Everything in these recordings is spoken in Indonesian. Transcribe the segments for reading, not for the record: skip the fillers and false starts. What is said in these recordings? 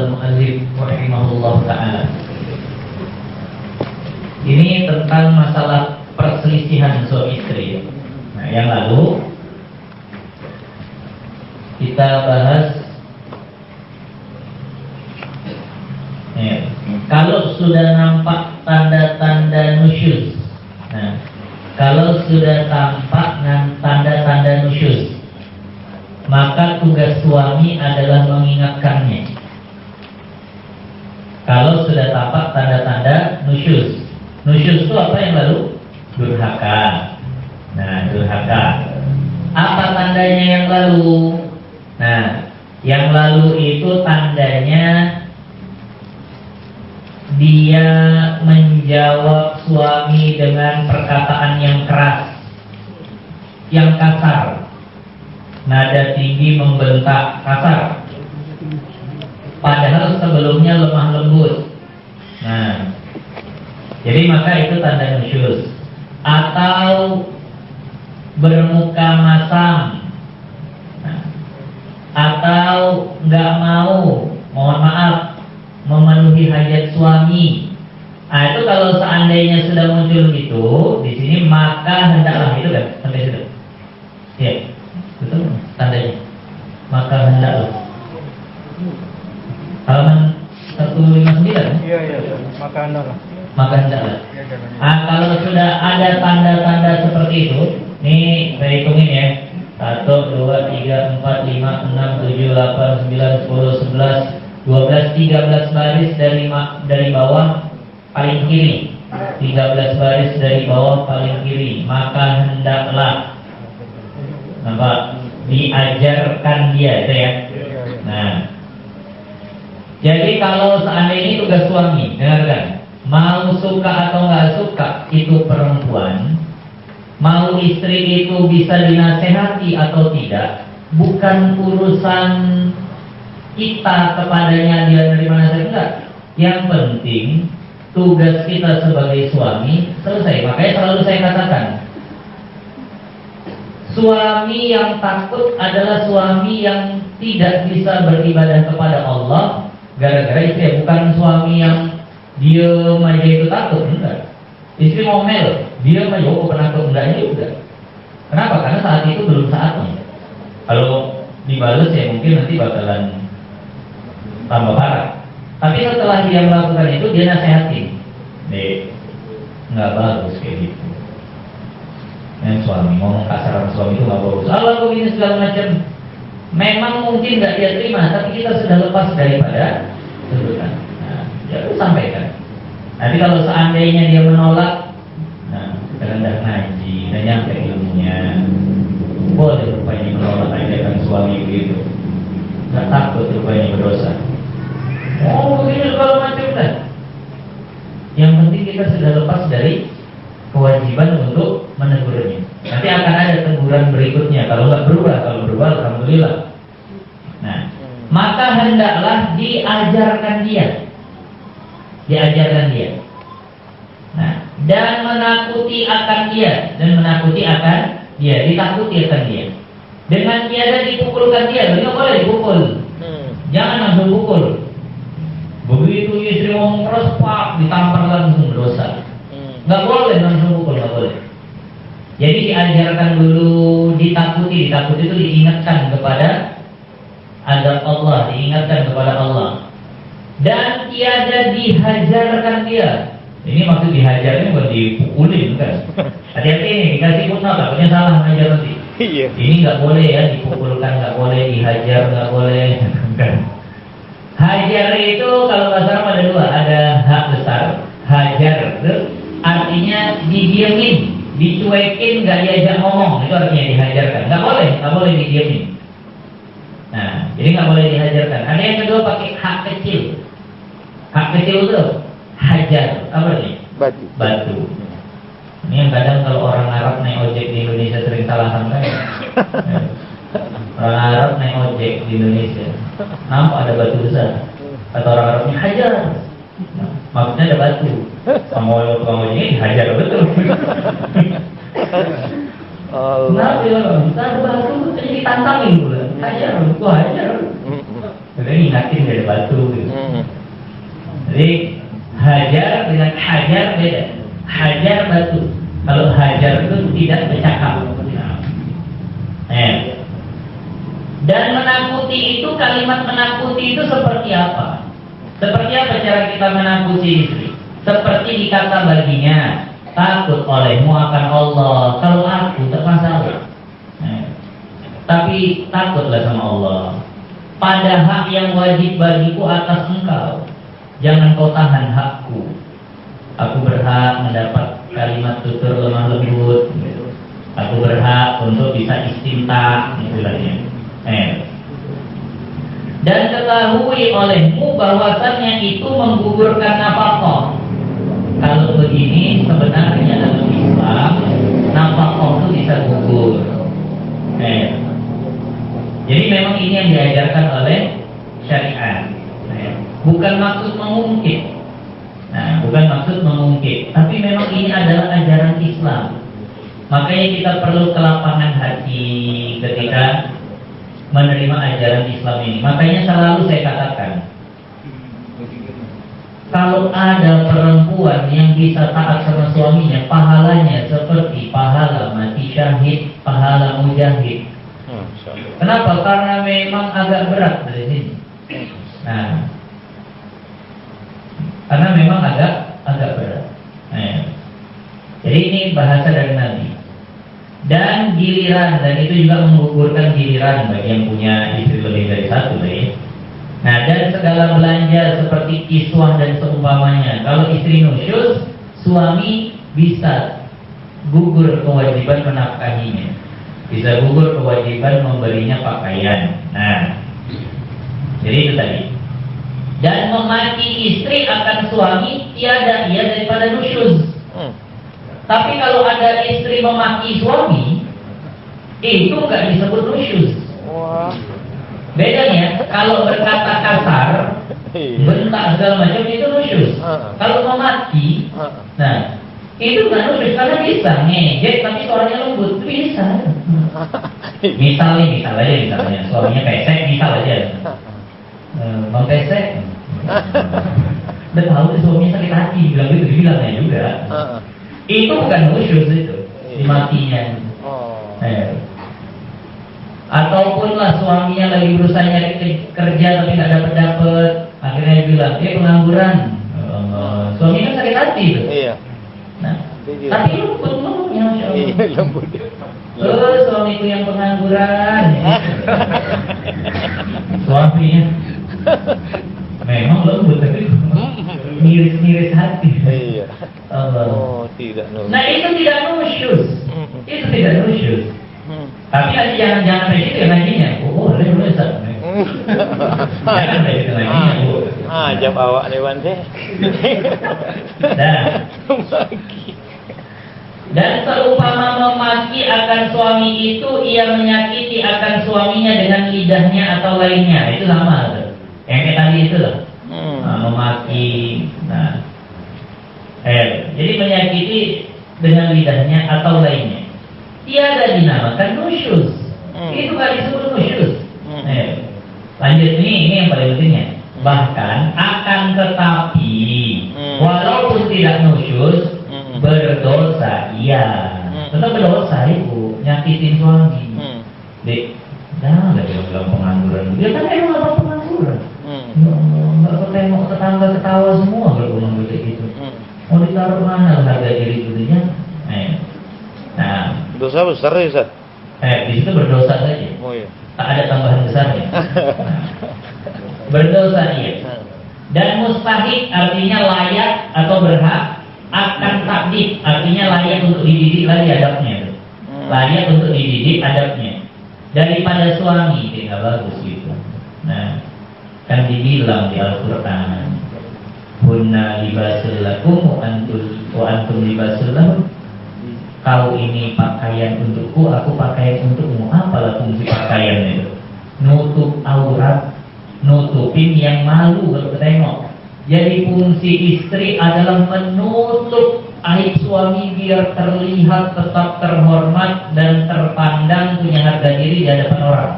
al-mu'allif rahimahullah ta'ala. Ini tentang masalah perselisihan suami istri. Nah, yang lalu kita bahas kalau sudah nampak tanda-tanda nusyuz. Nah, kalau sudah tampak tanda-tanda nusyuz, maka tugas suami adalah mengingatkannya. Kalau sudah tampak tanda-tanda nusyuz. Nusyuz itu apa yang lalu? Durhaka. Nah, durhaka. Apa tandanya yang lalu? Nah, yang lalu itu tandanya dia menjawab suami dengan perkataan yang keras, yang kasar, nada tinggi, membentak, kasar, padahal sebelumnya lemah lembut. Nah, jadi maka itu tanda nusyuz. Atau bermuka masam, nah, atau nggak mau, mohon maaf, memenuhi hajat suami. Nah, itu kalau seandainya sudah muncul gitu di sini, maka hendaklah, itu kan sampai situ. Ya, betul tandanya. Maka hendaklah. Halaman 159. Iya, maka hendaklah. Maka hendaklah. Nah, kalau sudah ada tanda-tanda seperti itu, nih saya hitungin ya. 1, 2, 3, 4, 5, 6, 7, 8, 9, 10, 11, 12, 13 baris dari bawah paling kiri, 13 baris dari bawah paling kiri. Maka hendaklah, nampak, diajarkan dia itu ya. Nah, jadi kalau seandainya tugas suami, dengarkan, mau suka atau nggak suka itu perempuan, mau istri itu bisa dinasehati atau tidak, bukan urusan kita kepadanya dia dari mana saja, enggak. Yang penting tugas kita sebagai suami selesai. Makanya selalu saya katakan, suami yang takut adalah suami yang tidak bisa beribadah kepada Allah gara-gara istri. Bukan suami yang diem aja itu takut, enggak. Istri ngomel, dia aja penakut, enggak juga. Kenapa? Karena saat itu belum saatnya. Kalau dibalas ya mungkin nanti bakalan tambah parah. Tapi setelah dia melakukan itu, dia nasehatin, nih, nggak bagus kayak gitu. Yang suami ngomong kasar sama suami itu nggak bagus. Allah begini segala macam. Memang mungkin nggak dia terima, tapi kita sudah lepas daripada tuntutan. Nah, ya sampaikan. Nanti kalau seandainya dia menolak, nah, kita rendah ngaji, dan nyampe ilmunya, boleh rupanya menolak ajakan suami begitu. Nggak takut rupanya berdosa. Oh, begini segala macam kan. Yang penting kita sudah lepas dari kewajiban untuk menegurnya. Nanti akan ada teguran berikutnya. Kalau nggak berubah, kalau berubah, alhamdulillah. Nah, maka hendaklah diajarkan dia, Nah, dan menakuti akan dia, ditakuti akan dia. Dengan tiada dipukulkan dia, nggak boleh dipukul. Jangan langsung pukul. Begitu istri ngomong keras, pak, ditampar langsung, dosa. Nggak boleh langsung pukul, nggak boleh. Jadi diajarkan dulu, ditakuti itu diingatkan kepada adab Allah, diingatkan kepada Allah. Dan tiada dihajarkan dia. Ini maksud dihajarnya bukan dipukulin kan? Hati-hati nih, dikasih footnote, takutnya salah mengajar nanti. Ini nggak boleh ya, dipukulkan nggak boleh, dihajar nggak boleh. Hajar itu kalau bahasa Arab ada dua, ada hak besar, hajar itu artinya didiemin, dicuekin, nggak diajak ngomong, itu artinya dihajarkan. Nggak boleh didiemin. Nah, jadi nggak boleh dihajarkan. Ada yang kedua pakai hak kecil. Hak kecil itu hajar, apa nih? Batu. Ini yang kadang kalau orang Arab naik ojek di Indonesia sering salah sangka ya. Orang Arab naik ojek di Indonesia, nampak ada batu besar. Kata orang Arabnya hajar. Nah, maksudnya ada batu. Sama tukang ojeknya dihajar betul. Nah, dia ada batu, jadi ditantangin pula. Hajar, gua hajar. Udah ingatin dari batu gitu. Jadi hajar dengan hajar beda. Hajar batu. Kalau hajar itu tidak bercakap. Dan menakuti itu, kalimat menakuti itu seperti apa? Seperti apa cara kita menakuti istri? Seperti dikata baginya, takut olehmu akan Allah. Kalau aku tak masalah. Tapi takutlah sama Allah. Pada hak yang wajib bagiku atas engkau, jangan kau tahan hakku. Aku berhak mendapat kalimat tutur lemah lembut. Aku berhak untuk bisa istimta, istilahnya. Dan ketahui olehmu bahwasannya itu menggugurkan nafkah. Kalau begini sebenarnya dalam Islam nafkah itu bisa gugur. Jadi memang ini yang diajarkan oleh syariat. Bukan maksud mengungkit. Bukan maksud mengungkit, tapi memang ini adalah ajaran Islam. Makanya kita perlu kelapangan hati ketika menerima ajaran Islam ini. Makanya selalu saya katakan, kalau ada perempuan yang bisa taat sama suaminya, pahalanya seperti pahala mati syahid, pahala mujahid. Kenapa? Karena memang agak berat dari sini. Karena memang agak berat. Jadi ini bahasa dari Nabi. Dan giliran, dan itu juga menggugurkan giliran bagi yang punya istri lebih dari satu, ya. Dan segala belanja seperti kiswah dan seumpamanya. Kalau istri nusyus, suami bisa gugur kewajiban menafkahinya, bisa gugur kewajiban memberinya pakaian. Jadi itu tadi. Dan memaki istri akan suami tiada ia daripada nusyuz. Tapi kalau ada istri memaki suami, itu nggak disebut nusyuz. Bedanya, kalau berkata kasar, bentak segala macam itu nusyuz. Kalau memaki, itu nggak nusyuz karena bisa ngejek tapi suaranya lembut, bisa. Misalnya suaminya pesek, misal aja. Bang pesek, udah tahu suaminya sakit hati, bilangnya juga. Itu bukan nusyuz itu, dimatinya. Ataupun lah suaminya lagi berusaha nyari kerja tapi nggak dapet, akhirnya dia bilang dia pengangguran. Suaminya kan sakit hati itu. Tapi lembut ngomongnya, masya Allah. Suamiku yang pengangguran. Suaminya memang lembut tapi miris-miris hati. Tidak. Itu tidak nusyuz. Itu tidak nusyuz. Tapi nanti jangan kayak gitu ya nantinya. Boleh Ustaz. Jangan kayak gitu nantinya. Jawab awak Dewan deh. Dan seumpama memaki akan suami itu, ia menyakiti akan suaminya dengan lidahnya atau lainnya. Itu sama tuh. Yang kayak tadi itu lah. Memaki. Jadi menyakiti dengan lidahnya atau lainnya. Tiada dinamakan nusyuz. Itu gak disebut nusyuz. Lanjut ini yang paling pentingnya. Bahkan akan tetapi walaupun tidak nusyuz, berdosa iya. Tetap berdosa ibu, nyakitin suami. Dek, jangan bilang pengangguran. Dia kan emang apa pengangguran. Nggak tengok tetangga ketawa semua kalau ngomong gitu. Mau ditaruh mana harga diri dirinya? Dosa besar ya Ustaz? Di situ berdosa saja. Tak ada tambahan besarnya. Berdosa iya. Dan mustahik artinya layak atau berhak. Akan takdib artinya layak untuk dididik lagi adabnya. Layak untuk dididik adabnya. Daripada suami tidak bagus gitu. Kan dibilang di Al-Quran, hunna libasul lakum wa antum libasul lahum. Kau ini pakaian untukku, aku pakaian untukmu. Apalah fungsi pakaian itu? Nutup aurat, nutupin yang malu kalau ketengok. Jadi fungsi istri adalah menutup aib suami biar terlihat tetap terhormat dan terpandang punya harga diri di hadapan orang.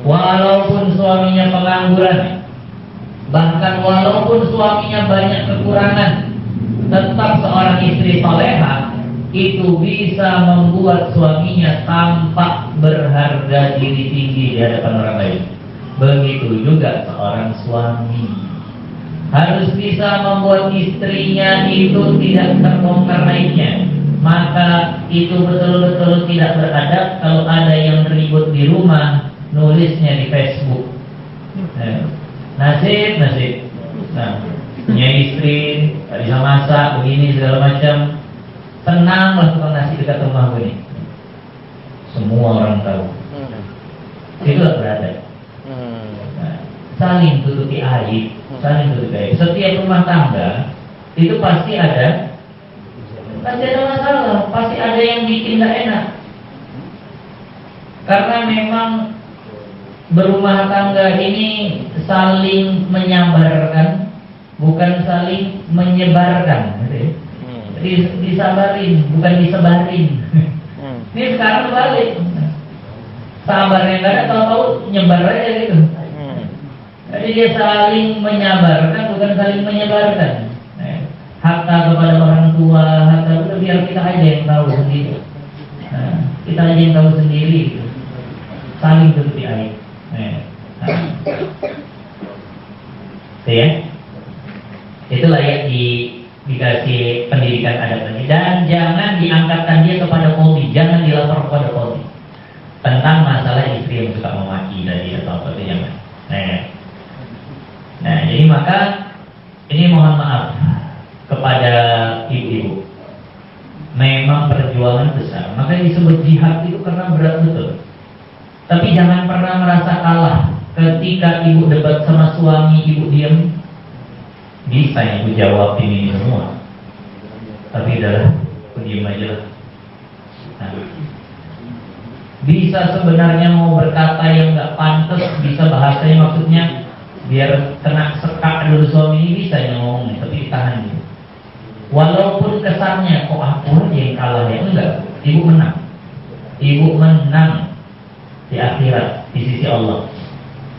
Walaupun suaminya pengangguran, bahkan walaupun suaminya banyak kekurangan, tetap seorang istri soleha itu bisa membuat suaminya tampak berharga diri tinggi di hadapan orang lain. Begitu juga seorang suami harus bisa membuat istrinya itu tidak terbongkar aibnya. Maka itu betul-betul tidak beradab kalau ada yang ribut di rumah, nulisnya di Facebook. Nasib. Nah, punya istri, tak bisa masak, begini segala macam. Tenanglah tukang nasi dekat rumah gue ini. Semua orang tahu. Itulah beradab. Nah, saling tutupi aib, Setiap rumah tangga itu pasti ada masalah, pasti ada yang bikin gak enak. Karena memang berumah tangga ini saling menyabarkan, bukan saling menyebarkan, gitu ya. Disabarin, bukan disebarin. Ini sekarang balik. Sabarnya nggak ada, tahu-tahu nyebar aja gitu. Jadi dia saling menyabarkan, bukan saling menyebarkan. Harta kepada orang tua, harta itu biar kita aja yang tahu sendiri. Kita aja yang tahu sendiri. Gitu. Saling tutupi aib. Itu ya. Itulah yang dikasih pendidikan adab tadi. Dan jangan diangkatkan dia kepada polisi, jangan dilapor kepada polisi tentang masalah istri yang suka memaki tadi atau apa itu jangan. Nah, jadi maka ini mohon maaf kepada ibu-ibu. Memang perjuangan besar, maka disebut jihad itu karena berat betul. Tapi jangan pernah merasa kalah ketika ibu debat sama suami, ibu diam. Bisa ibu jawab ini semua, tapi udahlah, aku diam aja lah. Nah, bisa sebenarnya mau berkata yang nggak pantas, bisa bahasanya maksudnya biar kena sekak dulu suami ini bisa yang ngomongnya, tapi ditahan gitu. Walaupun kesannya kok aku aja yang kalah ya, enggak, ibu menang. Ibu menang di akhirat di sisi Allah.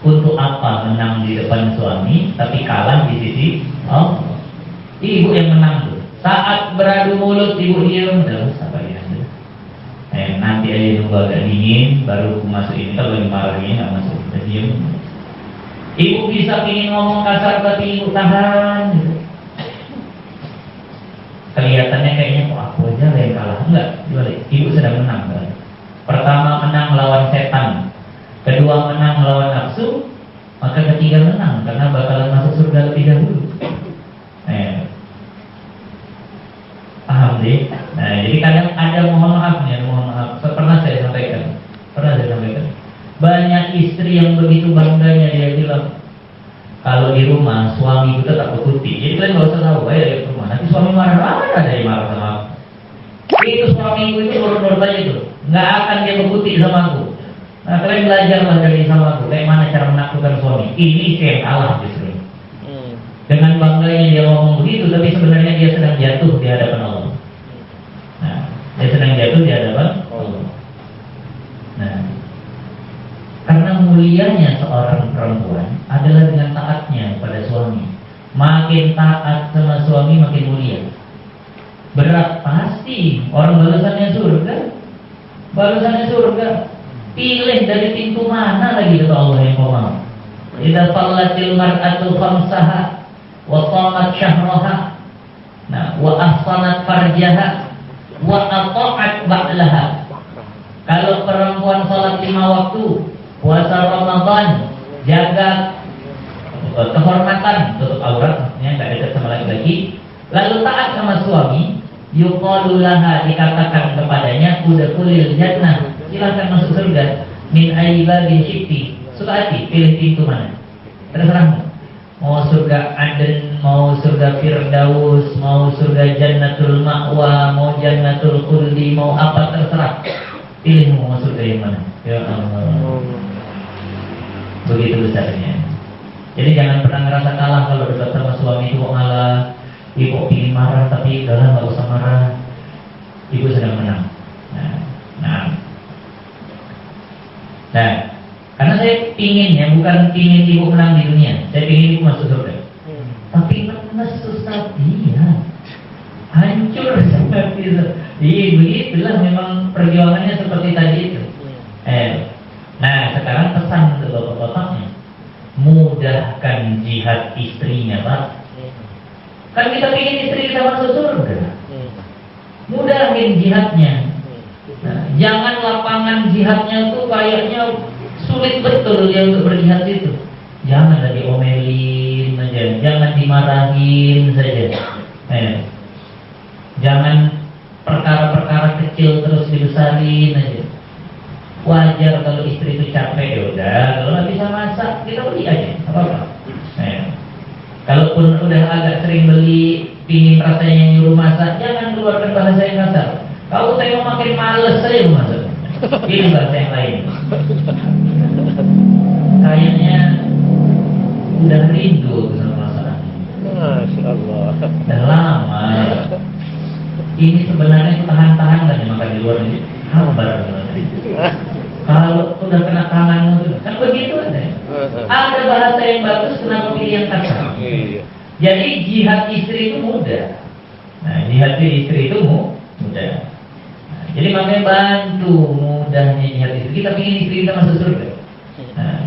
Untuk apa menang di depan suami tapi kalah di sisi Allah? Ibu yang menang tuh. Saat beradu mulut ibu diam, udah sabar ya. Nanti aja nunggu agak dingin baru masukin. Kalau dimarahin nggak masuk, udah diam. Ibu bisa pingin ngomong kasar tapi ibu tahan gitu. Kelihatannya kayaknya kok aku aja yang kalah. Enggak, dibalik. Ibu sedang menang kan? Pertama menang melawan setan, kedua menang melawan nafsu, maka ketiga menang karena bakalan masuk surga lebih dahulu. Paham deh? Nah, jadi kadang ada mohon maaf. Pernah saya sampaikan. Banyak istri yang begitu bangganya dia bilang, kalau di rumah suami itu tetap berkutik. Jadi kalian nggak usah tahu, ayo di rumah. Nanti suami marah, ada yang marah sama aku. Itu suamiku itu nurut-nurut aja tuh, nggak akan dia berkutik sama aku. Nah, kalian belajarlah dari sama aku, kayak mana cara menaklukkan suami. Ini saya yang kalah justru. Dengan bangganya dia ngomong begitu, tapi sebenarnya dia sedang jatuh di hadapan Allah. Nah, dia sedang jatuh di hadapan Allah. Nah, karena mulianya seorang perempuan adalah dengan taatnya pada suami. Makin taat sama suami makin mulia. Berat pasti, orang balasannya surga. Pilih dari pintu mana lagi kata Allah yang kau mau. Idza sallatil mar'atu khamsaha wa shamat syahraha, nah, wa ahsanat farjaha wa ata'at ba'laha. Kalau perempuan salat 5 waktu, puasa Ramadan, jaga kehormatan, tutup aurat, maksudnya tidak dekat sama laki-laki, lalu taat sama suami, yuqalu laha, dikatakan kepadanya, udkhulil jannah, silakan masuk surga, min ayyi babin syi'ti, suka hati, pilih pintu mana, terserah. Mau surga Aden, mau surga Firdaus, mau surga Jannatul Ma'wa, mau Jannatul Khuldi, mau apa terserah. Pilih mau surga yang mana. Ya Allah. Begitu besarnya. Jadi jangan pernah ngerasa kalah kalau dekat sama suami itu kok ngalah. Ibu ingin marah tapi udahlah nggak usah marah. Ibu sedang menang. Nah, karena saya pinginnya bukan pingin ibu menang di dunia, saya pingin ibu masuk surga. Tapi menes Ustaz, iya, hancur seperti itu. Iya, begitulah memang perjuangannya seperti tadi itu. Nah, sekarang pesan untuk bapak-bapaknya, mudahkan jihad istrinya, Pak. Kan kita ingin istri kita masuk surga, mudahin jihadnya. Nah, jangan lapangan jihadnya tuh kayaknya sulit betul dia untuk berjihad itu. Jangan diomelin aja, jangan dimarahin saja. Jangan perkara-perkara kecil terus dibesarin aja. Wajar kalau istri itu capek, ya udah. Kalau nggak bisa masak, kita beli aja, apa-apa. Kalaupun udah agak sering beli, pingin rasanya nyuruh masak, jangan keluarkan bahasa yang kasar. Kalau saya mau makin males saya mau masak. Ini bahasa yang lain. Kayaknya udah rindu sama masalahnya. Masya Allah. Udah lama. Ini sebenarnya tahan-tahan kan makan di luar ini. Hambar. Kalau udah kena tanganmu kan begitu aja. Ada bahasa yang bagus, kenapa pilih yang kasar? Jadi jihad istri itu mudah. Nah, jihad istri itu mudah. Nah, jadi makanya bantu mudahnya jihad istri. Kita ingin istri kita masuk surga. Nah,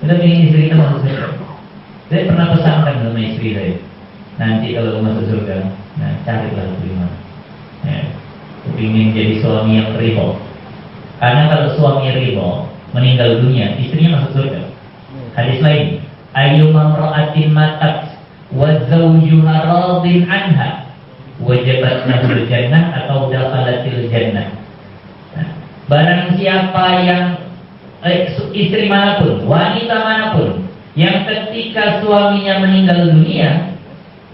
kita ingin istri kita masuk surga. Saya pernah pesankan sama istri saya, nanti kalau masuk surga, nah carilah terima. Ingin jadi suami yang ridho. Karena kalau suami ridho meninggal dunia, istrinya masuk surga. Hadis lain, ayyuma ra'atin matat wa zawjuha radin anha wajabat lahul jannah atau dakhalatil jannah. Nah, barang siapa yang istri manapun, wanita manapun yang ketika suaminya meninggal dunia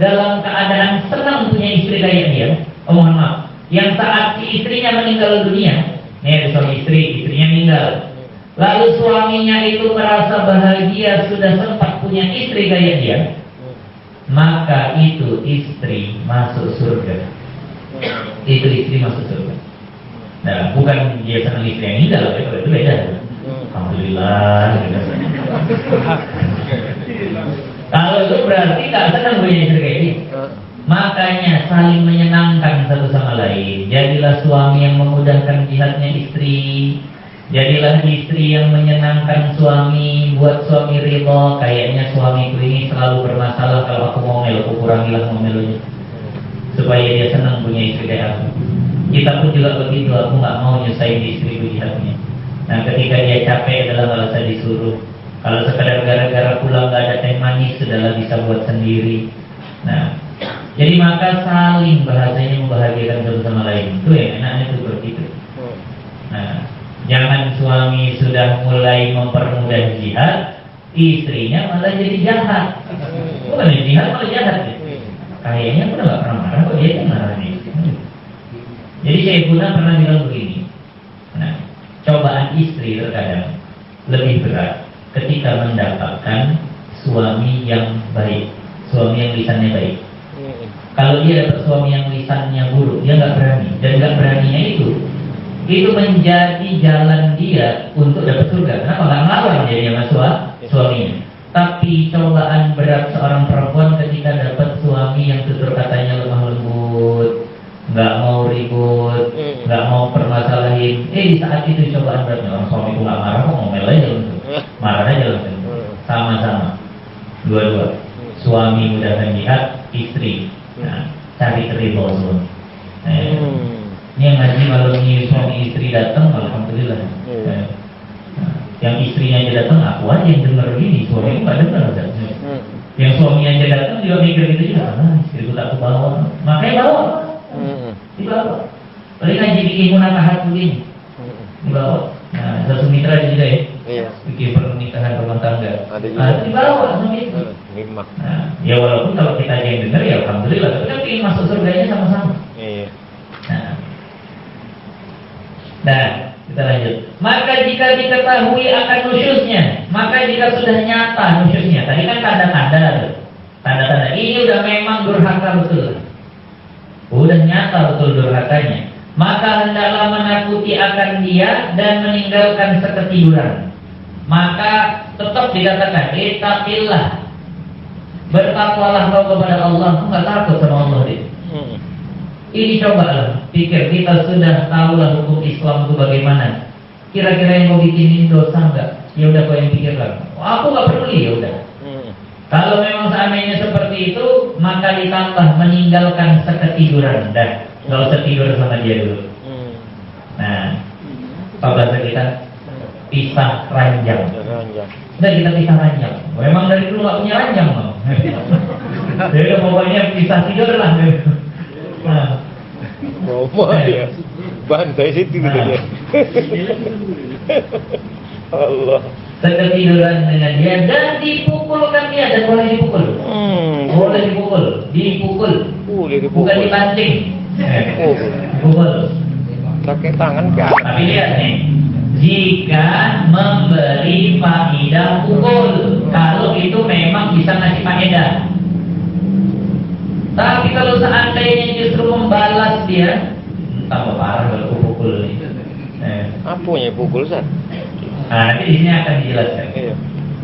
dalam keadaan senang punya istri kayak dia, mohon maaf, yang saat si istrinya meninggal dunia, ini ada suami istri, istrinya meninggal, lalu suaminya itu merasa bahagia sudah sempat punya istri kayak dia, maka itu istri masuk surga. Itu istri masuk surga. Nah, bukan dia senang istri yang meninggal, itu beda. Alhamdulillah. Kalau itu berarti tak senang punya istri kayak ini. Makanya saling menyenangkan satu sama lain. Jadilah suami yang memudahkan jihadnya istri. Jadilah istri yang menyenangkan suami, buat suami ridho. Kayaknya suamiku ini selalu bermasalah, kalau aku ngomel, aku kurangilah ngomelnya, supaya dia senang punya istri kayak aku. Kita pun juga begitu, aku nggak mau nyusahin istriku jihadnya. Nah, ketika dia capek adalah nggak usah disuruh. Kalau sekadar gara-gara pulang nggak ada teh manis, sudahlah bisa buat sendiri. Nah, jadi maka saling bahasanya membahagiakan satu sama lain. Itu yang enaknya itu begitu. Nah, jangan suami sudah mulai mempermudah jihad, istrinya malah jadi jahat. Bukan jihad, malah jahat. Kayaknya aku udah nggak pernah marah, kok dia yang marah nih. Jadi Syekhuna pernah bilang begini. Nah, cobaan istri terkadang lebih berat ketika mendapatkan suami yang baik, suami yang lisannya baik. Kalau dia dapat suami yang lisannya buruk, dia nggak berani, dan nggak beraninya itu menjadi jalan dia untuk dapat surga. Kenapa? Nggak ngelawan dia sama suaminya. Tapi cobaan berat seorang perempuan ketika dapat suami yang tutur katanya lemah lembut, nggak mau ribut, nggak mau permasalahin. Di saat itu cobaan beratnya. Orang suamiku nggak marah, kok ngomel aja langsung, marah aja langsung. Sama-sama, dua-dua. Suami mudahkan jihad, istri. Nah, cari ridho semua. Ini yang ngaji malam ini suami istri datang, alhamdulillah. Yang istrinya aja datang, aku aja yang dengar gini, suami nggak dengar. Yang suaminya aja datang juga mikir gitu juga, istriku tak kebawa, makanya bawa. Dibawa. Paling ngaji bikin munakahat begini, dibawa. Nah, satu mitra juga ya, bikin pernikahan rumah tangga. Dibawa sama itu. Nah, ya walaupun kalau kita aja yang dengar ya alhamdulillah, tapi kan ingin masuk surganya sama-sama. Nah, kita lanjut. Maka jika diketahui akan nusyusnya, maka jika sudah nyata nusyusnya, tadi kan tanda-tanda ini udah memang durhaka betul, udah nyata betul durhakanya, maka hendaklah menakuti akan dia dan meninggalkan seketiduran. maka tetap dikatakan ittaqillah. Bertakwalah kau kepada Allah. Kau nggak takut sama Allah deh. Ini cobalah pikir, kita sudah tahulah hukum Islam itu bagaimana. Kira-kira yang kau bikinin dosa nggak? Ya udah kau yang pikirkan. Aku nggak peduli, ya udah. Kalau memang seandainya seperti itu, maka ditambah meninggalkan seketiduran. Dah, nggak usah tidur sama dia dulu. Nah, apa bahasa kita? Pisah ranjang. Udah kita pisah ranjang. Memang dari dulu nggak punya ranjang loh. Jadi pokoknya pisah tidur lah. Nah, ya. Bantai situ gitu dia. Allah. Seketiduran dengan dia dan dipukulkan dia, dan boleh dipukul. Boleh dipukul. Bukan dipancing. Dipukul. Pakai tangan ke atas. Tapi lihat nih, jika memberi faedah pukul, kalau itu memang bisa ngasih faedah. Tapi kalau seandainya justru membalas dia, tambah parah kalau pukul ini. Apanya pukul, Ustaz? Nah, nanti di sini akan dijelaskan. Iya.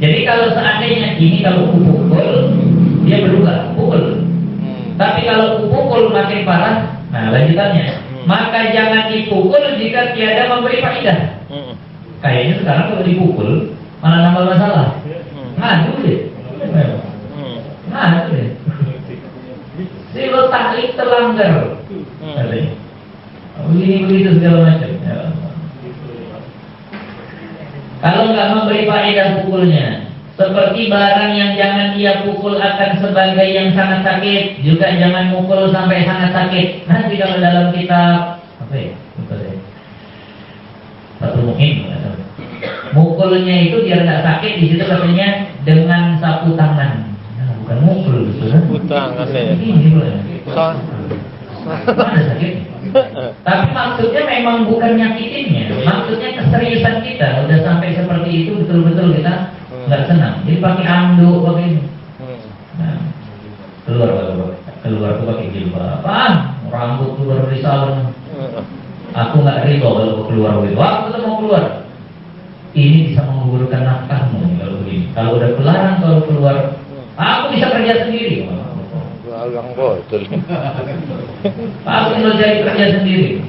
Jadi kalau seandainya ini kalau pukul, dia berubah, pukul. Tapi kalau pukul makin parah, nah lanjutannya, maka jangan dipukul jika tiada memberi faedah. Kayaknya sekarang kalau dipukul malah nambah masalah. Ngadu deh. Ngadu deh. Silo taklid terlanggar. Begini begitu segala macam. Ya. Kalau nggak memberi faedah pukulnya, seperti barang yang jangan dia pukul akan sebagai yang sangat sakit, juga jangan mukul sampai sangat sakit. Nanti kalau dalam kitab apa ya? Lupa saya. Satu mungkin. Mukulnya itu biar nggak sakit, di situ katanya dengan sapu tangan. Nah, bukan mukul, betul. Sapu tangan ya. Ini boleh. Mana sakit? Tapi maksudnya memang bukan nyakitinnya. Maksudnya keseriusan kita udah sampai seperti itu, betul-betul kita nggak senang. Jadi pakai anduk, pakai ini. Nah, keluar tuh pakai jilbab. Rambut keluar dari salon. Aku nggak ridho kalau keluar begitu. Aku tetap mau keluar. Ini bisa menggugurkan nafkahmu kalau begini. Kalau udah kelarang kalau keluar, aku bisa kerja sendiri. Alang betul. Aku mau cari kerja sendiri.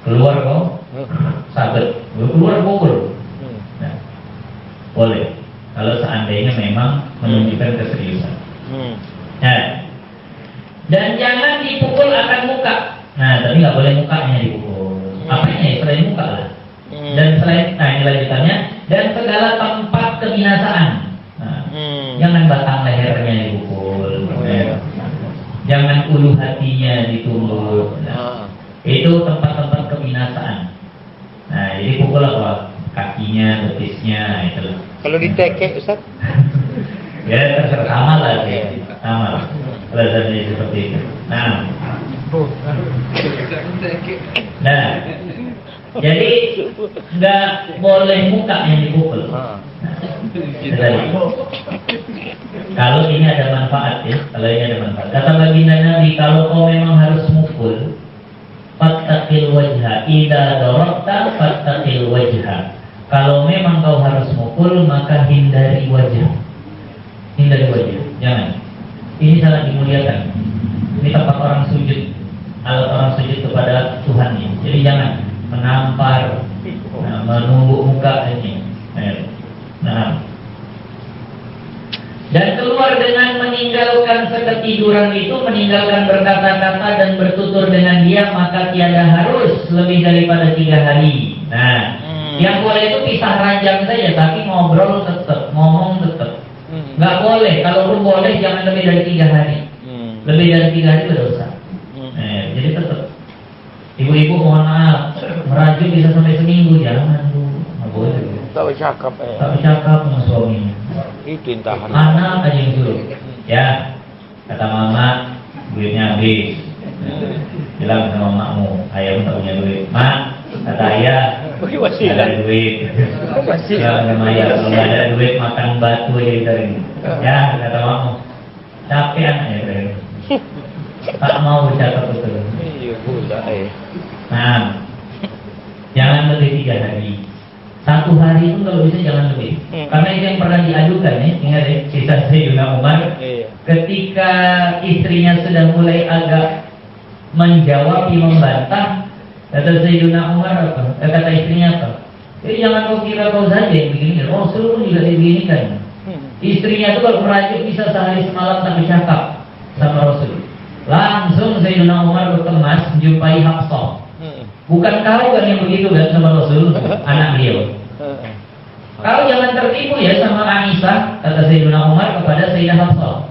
Keluar kau, sabet. Keluar pukul. Nah, boleh. Kalau seandainya memang menunjukkan keseriusan. Nah, dan jangan dipukul akan muka. Nah, tapi nggak boleh mukanya dipukul. Apanya? Selain muka lah. Dan selain, nah ini lanjutannya. Dan segala tempat kebinasaan. Nah, jangan batang lehernya dipukul. Jangan ulu hatinya ditumbuk. Nah, itu tempat-tempat kebinasaan. Nah, jadi pukul apa? Kakinya, betisnya, itu. Kalau ditekek, Ustaz? Ya terserah, sama lah ya. Sama. Alasannya seperti itu. Nah, jadi nggak boleh muka yang dipukul. Kalau ini ada manfaat ya, kalau ini ada manfaat. Kata baginda Nabi, kalau kau memang harus mukul, fattaqil wajha. Idza darabta fattaqil wajha. Kalau memang kau harus mukul, maka hindari wajah. Hindari wajah, jangan. Ini sangat dimuliakan. Ini tempat orang sujud, alat orang sujud kepada Tuhannya. Jadi jangan menampar, menumbuk muka ini. Nah, dan keluar dengan meninggalkan seketiduran itu, meninggalkan berkata-kata dan bertutur dengan dia, maka tiada harus lebih daripada 3 hari. Nah, yang boleh itu pisah ranjang saja, tapi ngobrol tetap, ngomong tetap. Nggak boleh, kalaupun boleh jangan lebih dari 3 hari. Lebih dari 3 hari berdosa. Jadi tetap. Ibu-ibu mohon maaf, merajuk bisa sampai seminggu, jangan tuh, nggak boleh. Tak bercakap. Tak bercakap sama suaminya. Itu intahan. Anak aja yang suruh. Ya, kata mama, duitnya habis. Bilang sama makmu, ayah tak punya duit. Mak, kata ayah, ada duit. Bilang sama ayah, kalau nggak ada duit makan batu aja kita ini. Ya, kata makmu, capek anaknya keren. Tak mau bercakap betul. Iya, budak. Nah, jangan lebih 3 hari. 1 1 hari itu kalau bisa jangan lebih. Karena itu yang pernah diadukan ya, ingat ya, kisah Sayyidina Umar. Iya. Ketika istrinya sudah mulai agak menjawab, membantah, kata Sayyidina Umar apa? Kata istrinya apa? Jangan kau kira kau saja yang begini. Rasul pun juga dibeginikan. Istrinya itu kalau merajuk bisa sehari semalam tak bercakap sama Rasul. Langsung Sayyidina Umar berkemas menjumpai Hafsah. Bukan kau kan yang begitu kan sama Rasul, anak beliau. Kau jangan tertipu ya sama Aisyah, kata Sayyidina Umar kepada Sayyidah Hafsah.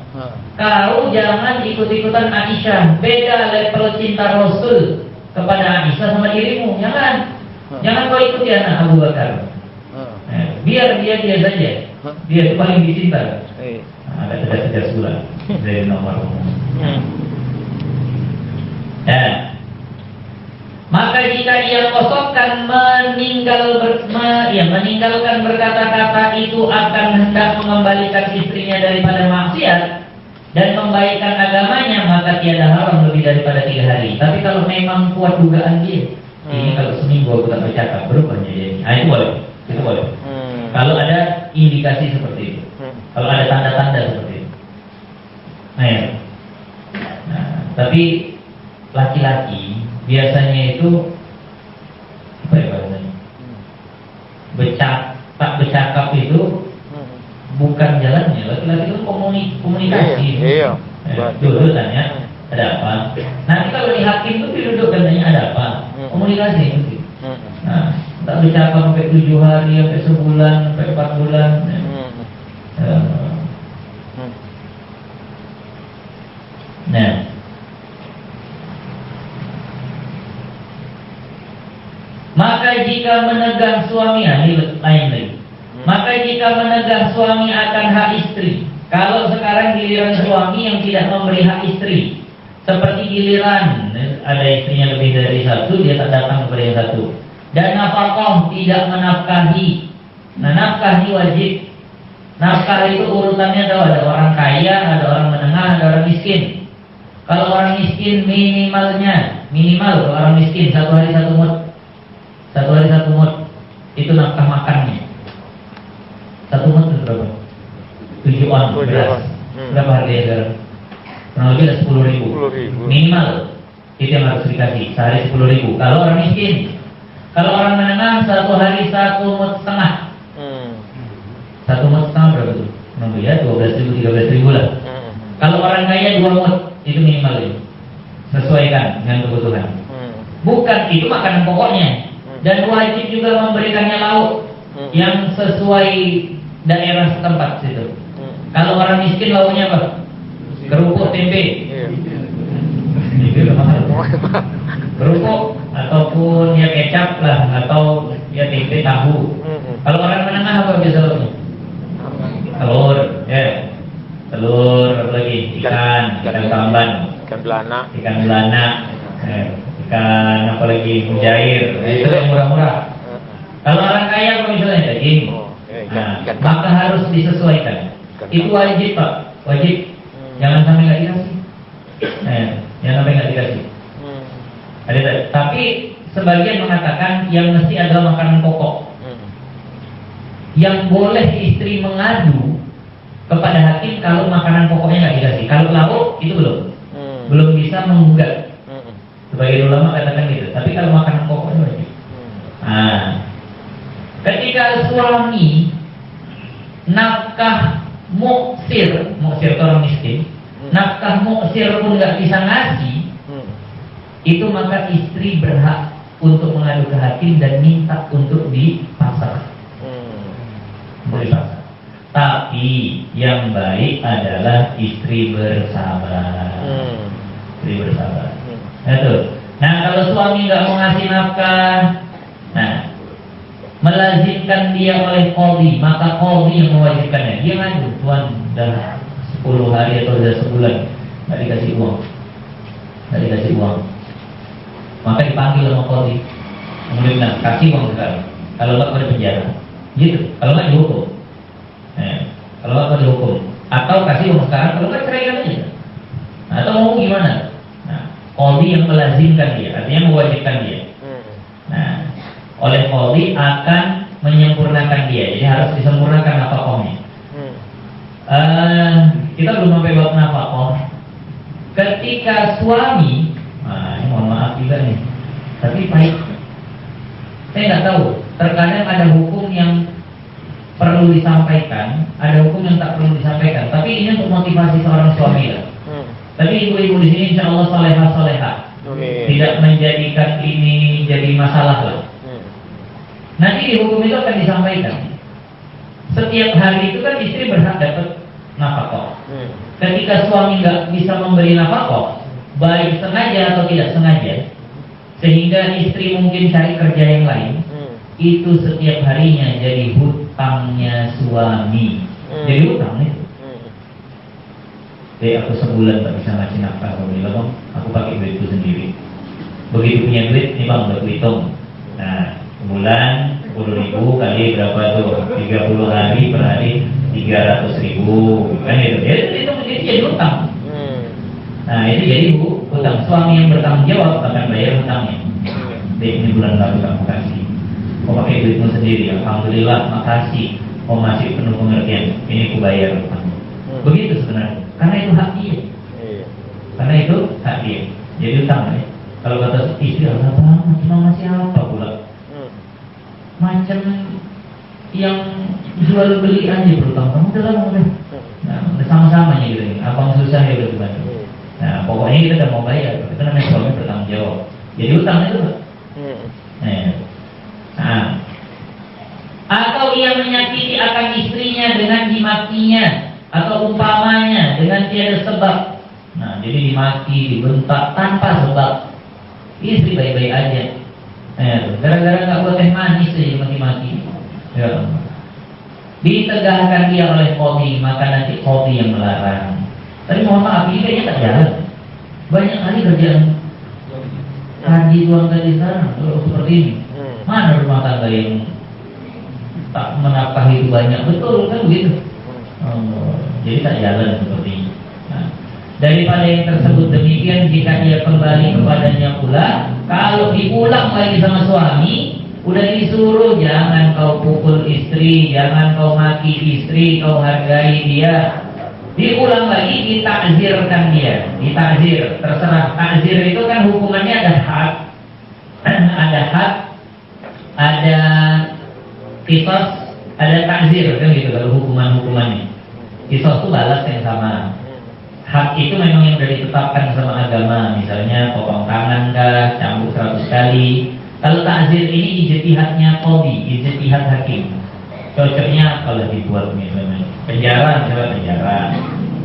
Kau jangan ikut-ikutan Aisyah. Beda level cinta Rasul kepada Aisyah sama dirimu. Jangan kau ikuti anak Abu Bakar. Biar dia saja. Dia itu paling dicinta. Ada tegas-tegas pula dari nomor. Ya. Maka jika ia kosongkan meninggalkan berkata-kata itu akan hendak mengembalikan istrinya daripada maksiat dan membaikkan agamanya, maka tiada haram lebih daripada 3 hari. Tapi kalau memang kuat dugaan dia, ini kalau seminggu aku tak bercakap, berubahnya dia. Nah, itu boleh. Kalau ada indikasi seperti itu, kalau ada tanda-tanda seperti itu. Nah, tapi laki-laki biasanya itu apa ya bahasanya? Tak bercakap itu bukan jalannya. Laki-laki itu komunikasi. Iya. Dulu tanya ada apa. Nanti kalau di hakim itu didudukkan tanya ada apa. Komunikasi itu. Nah, tak bercakap sampai 7 hari, sampai sebulan, sampai 4 bulan. Nah. Maka jika menegah suami, ini lain lagi. Maka jika menegah suami akan hak istri, kalau sekarang giliran suami yang tidak memberi hak istri, seperti giliran ada istrinya lebih dari satu, dia tak datang kepada yang satu. Dan nafkah tidak menafkahi. Nah, nafkahi wajib. Nafkah itu urutannya ada orang kaya, ada orang menengah, ada orang miskin. Kalau orang miskin minimal orang miskin 1 hari 1 mut. 1 hari 1 mut itu nafkah makannya. 1 mut itu berapa? 7 on beras. Berapa harganya sekarang? Kurang lebih ada 10.000. Minimal itu yang harus dikasih sehari 10.000. Kalau orang miskin, kalau orang menengah 1 hari 1 mut setengah. 1 mut setengah berapa tuh? Ya 12.000, 13.000 lah. Kalau orang kaya 2 mut itu minimal itu. Sesuaikan dengan kebutuhan. Bukan itu makanan pokoknya. Dan wajib juga memberikannya lauk yang sesuai daerah setempat situ. Kalau orang miskin lauknya apa? Kerupuk tempe. Itu mahal. Kerupuk ataupun ya kecap lah atau ya tempe tahu. Kalau orang menengah apa biasa lauknya? Telur, ya. Telur apa lagi? Ikan tamban. Ikan belana. Ikan apa lagi mujair, itu yang murah-murah. Kalau orang kaya apa misalnya daging, maka harus disesuaikan. Itu wajib Pak, wajib. Jangan sampai nggak dikasih. Jangan sampai nggak dikasih. Tapi sebagian mengatakan yang mesti adalah makanan pokok. Yang boleh istri mengadu kepada hakim kalau makanan pokoknya nggak dikasih. Kalau lauk itu belum bisa menggugat. Sebagian ulama katakan gitu. Tapi kalau makanan pokoknya wajib. Ketika suami nafkah muksir orang miskin, nafkah muksir pun nggak bisa ngasih, itu maka istri berhak untuk mengadu ke hakim dan minta untuk dipasar. Tapi yang baik adalah istri bersabar. Nah, kalau suami nggak mau ngasih nafkah, melazimkan dia oleh qadhi, maka qadhi yang mewajibkannya. Dia ngadu, tuan dah 10 hari atau dah sebulan nggak dikasih uang, maka dipanggil sama qadhi. Kemudian kasih uang sekarang. Kalau nggak pada penjara, gitu. Kalau nggak dihukum, atau kasih uang sekarang. Kalau nggak ceraikan aja. Atau mau gimana? Qadhi yang melazimkan dia, artinya mewajibkan dia. Nah, oleh qadhi akan menyempurnakan dia. Jadi harus disempurnakan nafkahnya. Kita belum sampai bab nafkah. Ketika suami, ini mohon maaf juga nih, tapi baik. Saya nggak tahu. Terkadang ada hukum yang perlu disampaikan, ada hukum yang tak perlu disampaikan. Tapi ini untuk motivasi seorang suami lah. Tapi ibu-ibu di sini insya Allah salehah. Tidak menjadikan ini jadi masalah lah. Nanti di hukum itu akan disampaikan. Setiap hari itu kan istri berhak dapat nafkah. Ketika suami nggak bisa memberi nafkah, baik sengaja atau tidak sengaja, sehingga istri mungkin cari kerja yang lain, itu setiap harinya jadi hutangnya suami. Jadi hutang itu. Jadi aku sebulan tak bisa ngasih nafkah, kalau bilang bang, aku pakai duitku sendiri. Begitu punya duit, nih bang udah hitung. Nah, sebulan 10.000 kali berapa tuh? 30 hari per hari 300.000, kan gitu. Jadi itu jadi hutang. Nah itu jadi hutang. Suami yang bertanggung jawab akan bayar hutangnya. Dek, ini bulan lalu kamu kasih. Kau pakai duitmu sendiri, alhamdulillah, makasih. Kau masih penuh pengertian. Ini aku bayar hutangmu. Begitu sebenarnya. Karena itu hak dia. Karena itu hak dia. Jadi hutang ya. Kalau kata istri, apa cuma masih apa pula? Macam yang jual beli aja berutang. Kamu udah lama udah. Nah, sama-sama gitu nih. Abang susah ya udah dibantu. Nah, pokoknya kita udah mau bayar. Itu namanya suami bertanggung jawab. Jadi hutang itu. Nah, atau ia menyakiti akan istrinya dengan dimakinya, atau umpamanya dengan tiada sebab. Nah, jadi dimaki, dibentak tanpa sebab. Istri baik-baik aja. Gara-gara nggak buat teh manis aja maki-maki. Ya. Ditegahkan dia oleh qadhi, maka nanti qadhi yang melarang. Tapi mohon maaf, ini kayaknya tak jalan. Banyak kali kerjaan haji tuan tadi sekarang seperti ini. Mana rumah tangga yang tak menafkahi itu banyak? Betul kan begitu? Jadi tak jalan seperti ini. Nah, daripada yang tersebut demikian, jika dia kembali kepadanya pula, kalau diulang lagi sama suami, udah disuruh jangan kau pukul istri, jangan kau maki istri, kau hargai dia. Diulang lagi, ditakzirkan dia, ditakzir, terserah. Takzir itu kan hukumannya ada had, ada had, ada qisas, ada takzir, kan gitu kalau hukumannya. Qisas itu balas yang sama. Had itu memang yang sudah ditetapkan sama agama, misalnya potong tangan kah, cambuk 100 kali. Kalau takzir ini ijtihadnya qadhi, ijtihad hakim. Cocoknya kalau dibuat misalnya penjara, misalnya penjara.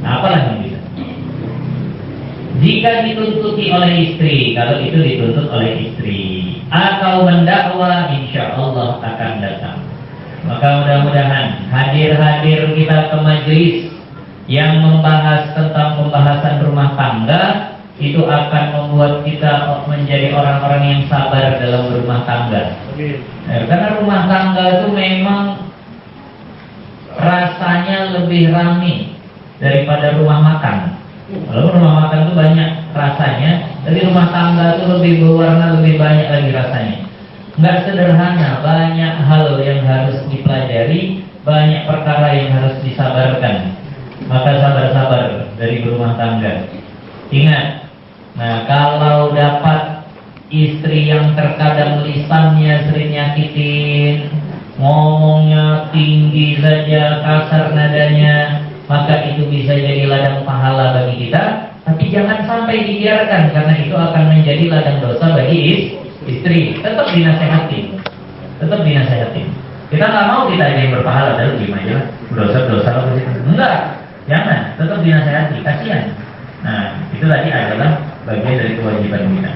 Nah, apalah yang bisa. Jika dituntuti oleh istri, kalau itu dituntut oleh istri, atau mendakwa, insya Allah akan datang. Maka mudah-mudahan hadir-hadir kita ke majelis yang membahas tentang pembahasan rumah tangga, itu akan membuat kita menjadi orang-orang yang sabar dalam berumah tangga. Karena rumah tangga itu memang rasanya lebih ramai daripada rumah makan. Kalau rumah makan itu banyak rasanya, tapi rumah tangga itu lebih berwarna, lebih banyak lagi rasanya. Nggak sederhana, banyak hal yang harus dipelajari, banyak perkara yang harus disabarkan. Maka sabar-sabar dari berumah tangga. Ingat, nah kalau dapat istri yang terkadang lisannya sering nyakitin, ngomongnya tinggi saja, kasar nadanya, maka itu bisa jadi ladang pahala bagi kita. Tapi jangan sampai dibiarkan, karena itu akan menjadi ladang dosa bagi istri. Tetap dinasehati, tetap dinasehati. Kita nggak mau kita yang berpahala, lalu gimana aja, dosa-dosa apa sih? Enggak, jangan, tetap dinasehati, kasihan. Nah, itu tadi adalah bagian dari kewajiban kita.